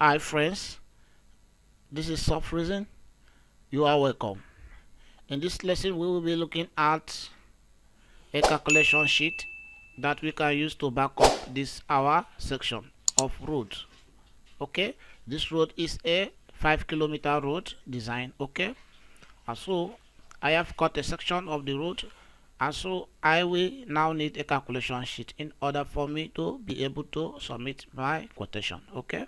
Hi friends, this is Soft Reason. You are welcome. In this lesson we will be looking at a calculation sheet that we can use to back up this our section of road. Okay, this road is a 5 kilometer road design. Okay, and so I have cut a section of the road, and so I will now need a calculation sheet in order for me to be able to submit my quotation. Okay,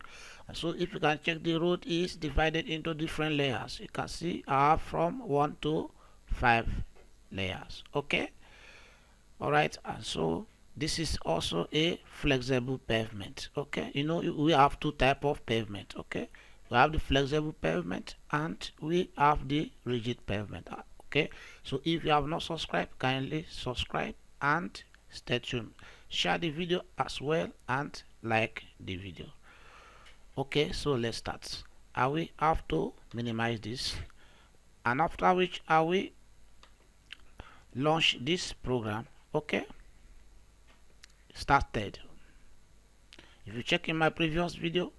and so if you can check, the road is divided into different layers. You can see I have from 1 to 5 layers. Okay, all right, and so this is also a flexible pavement. Okay, we have two type of pavement. Okay, we have the flexible pavement and we have the rigid pavement. Okay, so if you have not subscribed, kindly subscribe and stay tuned. Share the video as well and like the video. Okay, so let's start. I will have to minimize this, and after which I will launch this program. Okay, started. If you check in my previous video,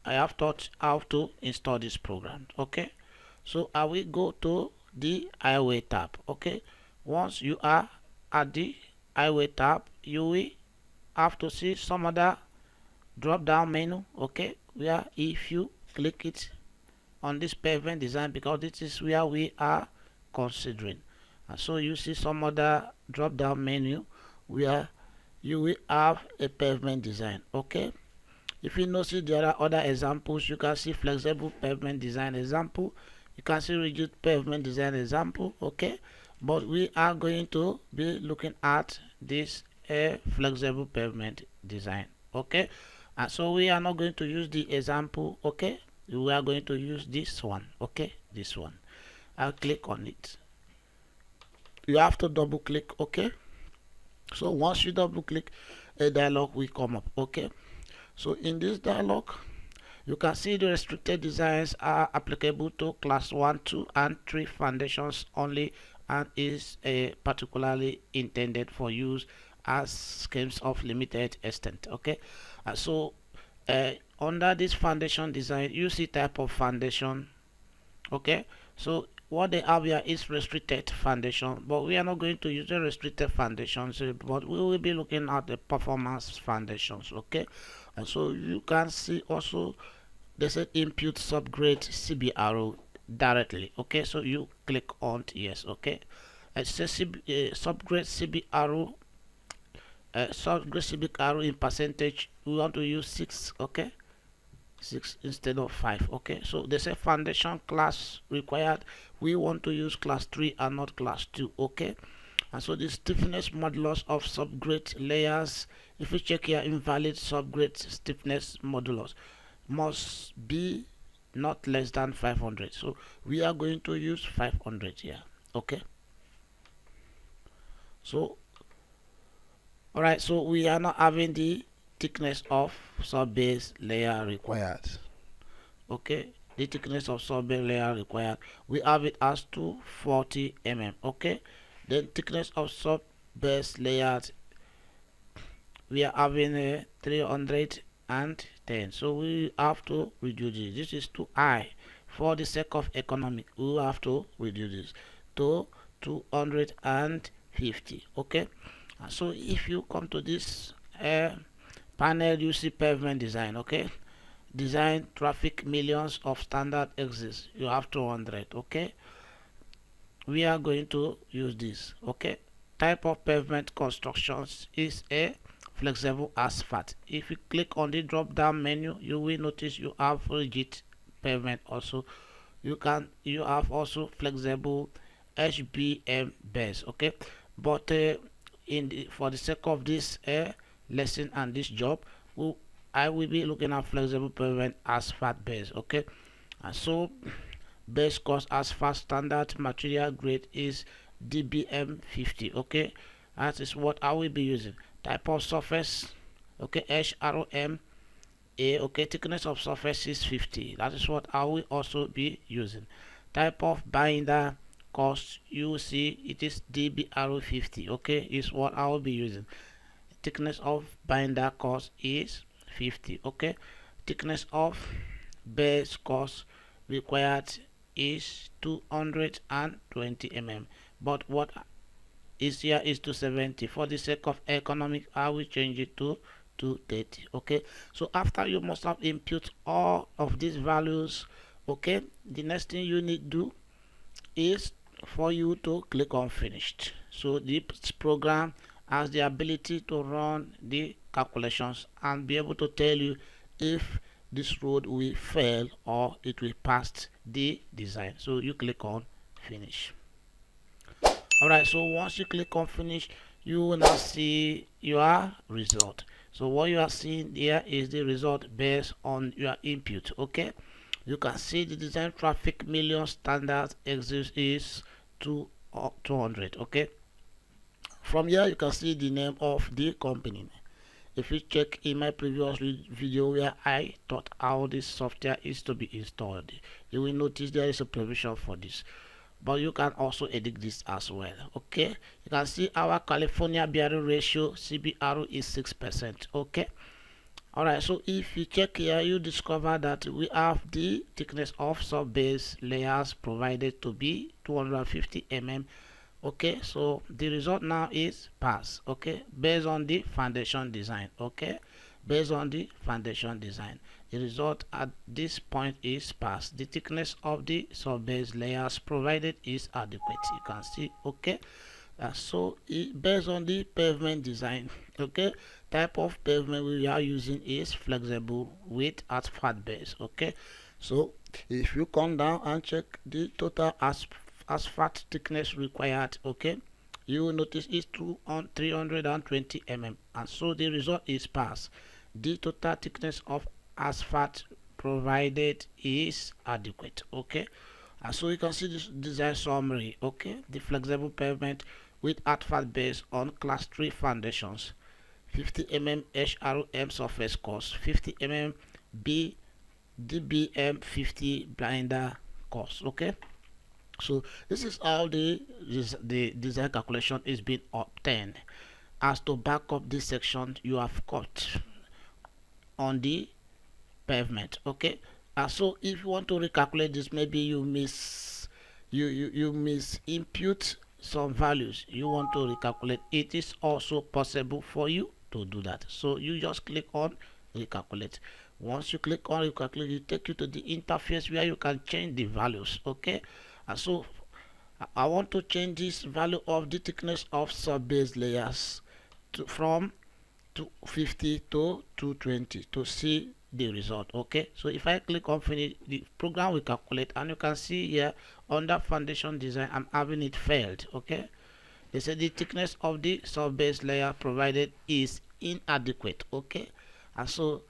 I have taught how to install this program. Okay, so I will go to the highway tab. Okay, once you are at the highway tab, you will have to see some other drop down menu. Okay, where if you click it on this pavement design, because this is where we are considering, and so you see some other drop down menu where you will have a pavement design. Okay, if you notice, there are other examples. You can see flexible pavement design example, you can see rigid pavement design example. Okay, but we are going to be looking at this flexible pavement design. Okay, and so we are not going to use the example. Okay, we are going to use this one. Okay, this one. I'll click on it. You have to double click. Okay, so once you double click, a dialog will come up. Okay, so in this dialog you can see the restricted designs are applicable to class 1, 2 and 3 foundations only, and is particularly intended for use as schemes of limited extent. Okay, so under this foundation design, you see type of foundation. Okay, so what they have here is restricted foundation, but we are not going to use the restricted foundations, but we will be looking at the performance foundations. Okay, and so you can see also they said input subgrade CBRO directly. Okay, so you click on yes. Okay, it says subgrade CBRO, subgrade CBRO in percentage. We want to use 6. Okay, 6 instead of 5. Okay, so they say foundation class required, we want to use class 3 and not class 2. Okay, and so the stiffness modulus of subgrade layers, if you check here, invalid subgrade stiffness modulus must be not less than 500, so we are going to use 500 here. Okay, so all right, so we are not having the thickness of sub-base layer required. Okay, the thickness of sub-base layer required, we have it as 240 mm. Okay, then thickness of sub-base layers, we are having a 310, so we have to reduce this. This is too high. For the sake of economy, we will have to reduce this to 250. Okay, and so if you come to this panel, you see pavement design. Okay, design traffic millions of standard exits, you have 200. Okay, we are going to use this. Okay, type of pavement constructions is a flexible asphalt. If you click on the drop down menu, you will notice you have rigid pavement also. You have also flexible HBM base. Okay, but for the sake of this lesson and this job, I will be looking at flexible pavement asphalt base. Okay, and so base cost asphalt standard material grade is DBM 50. Okay, that is what I will be using. Type of surface, okay, HROM A. Okay, thickness of surface is 50. That is what I will also be using. Type of binder cost, you see it is DBRO 50. Okay, is what I will be using. Thickness of binder cost is 50. Okay, thickness of base course required is 220 mm, but what is here is 270. For the sake of economic, I will change it to 230. Okay, so after you must have input all of these values, okay, the next thing you need to do is for you to click on finished. So this program has the ability to run the calculations and be able to tell you if this road will fail or it will pass the design. So you click on finish. Alright, so once you click on finish, you will now see your result. So what you are seeing here is the result based on your input. Okay, you can see the design traffic million standard exit is 200. Okay, from here you can see the name of the company. If you check in my previous video where I taught how this software is to be installed, you will notice there is a provision for this, but you can also edit this as well. Okay, you can see our California bearing ratio CBR is 6%. Okay, alright, so if you check here, you discover that we have the thickness of sub-base layers provided to be 250 mm. Okay, so the result now is pass. Okay, based on the foundation design. Okay, based on the foundation design, the result at this point is pass. The thickness of the sub-base layers provided is adequate. You can see. Okay, so based on the pavement design, okay, type of pavement we are using is flexible with asphalt base. Okay, so if you come down and check the total asphalt thickness required, okay, you will notice it's 320 mm, and so the result is pass. The total thickness of asphalt provided is adequate. Okay, and so you can see this design summary. Okay, the flexible pavement with asphalt base on class 3 foundations, 50 mm HRM surface course, 50 mm DBM 50 blinder course. Okay, so this is how the design calculation is being obtained. As to back up this section you have got on the pavement. Okay, so if you want to recalculate this, maybe you miss input some values, you want to recalculate, it is also possible for you to do that. So you just click on recalculate. Once you click on recalculate, it take you to the interface where you can change the values. Okay, and so I want to change this value of the thickness of sub-base layers from 250 to 220 to see the result. Okay, so if I click on finish, the program will calculate, and you can see here under foundation design I'm having it failed. Okay, they said the thickness of the sub-base layer provided is inadequate. Okay, and so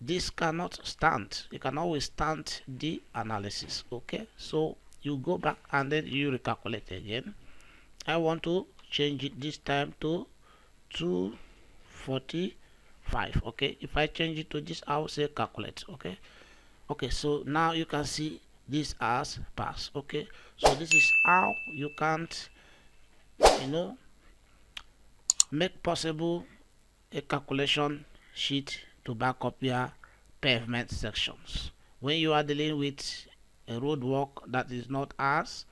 this cannot stand, you can always stand the analysis. Okay, so you go back and then you recalculate again. I want to change it this time to 245. Okay, if I change it to this, I will say calculate. Okay, okay, so now you can see this as pass. Okay, so this is how you can't, make possible a calculation sheet to back up your pavement sections when you are dealing with a road work that is not as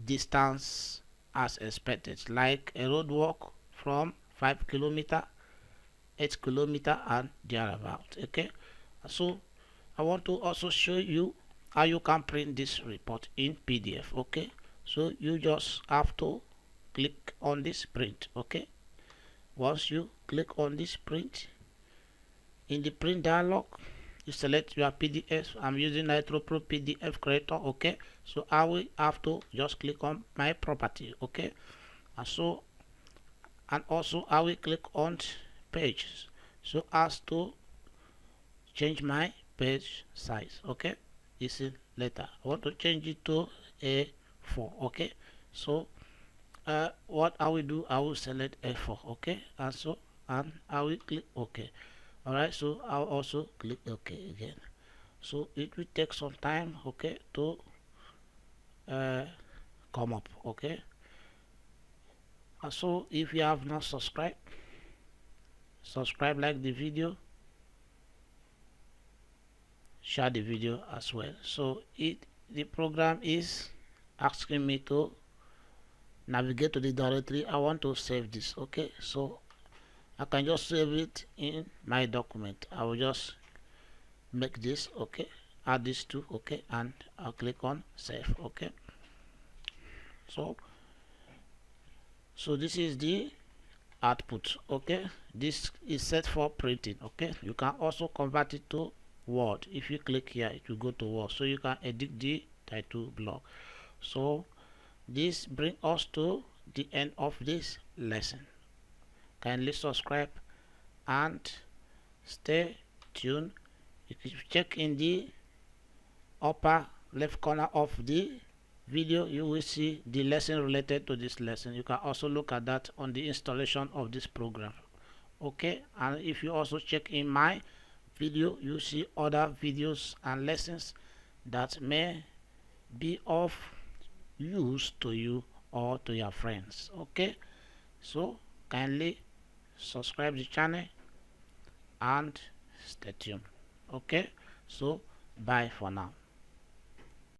distance as expected, like a road walk from 5 kilometer, 8 kilometer and thereabout. Okay, so I want to also show you how you can print this report in PDF. Okay, so you just have to click on this print. Okay, once you click on this print, in the print dialog you select your PDF. I'm using NitroPro PDF creator. Okay, so I will have to just click on my property. Okay, and also I will click on pages so as to change my page size. Okay, you see later I want to change it to A4. Okay, so what I will do, I will select A4. Okay, and I will click OK. Alright, so I'll also click OK again. So it will take some time, okay, to come up. Okay, so if you have not subscribed, subscribe, like the video, share the video as well. So the program is asking me to navigate to the directory I want to save this. Okay, so I can just save it in my document. I will just make this, okay, add this to, okay, and I'll click on save. Okay, so this is the output. Okay, this is set for printing. Okay, you can also convert it to Word. If you click here, it will go to Word, so you can edit the title block. So this brings us to the end of this lesson. Kindly subscribe and stay tuned. If you check in the upper left corner of the video, you will see the lesson related to this lesson. You can also look at that on the installation of this program. Okay, and if you also check in my video, you see other videos and lessons that may be of use to you or to your friends. Okay, so kindly subscribe the channel and stay tuned. Okay, so bye for now.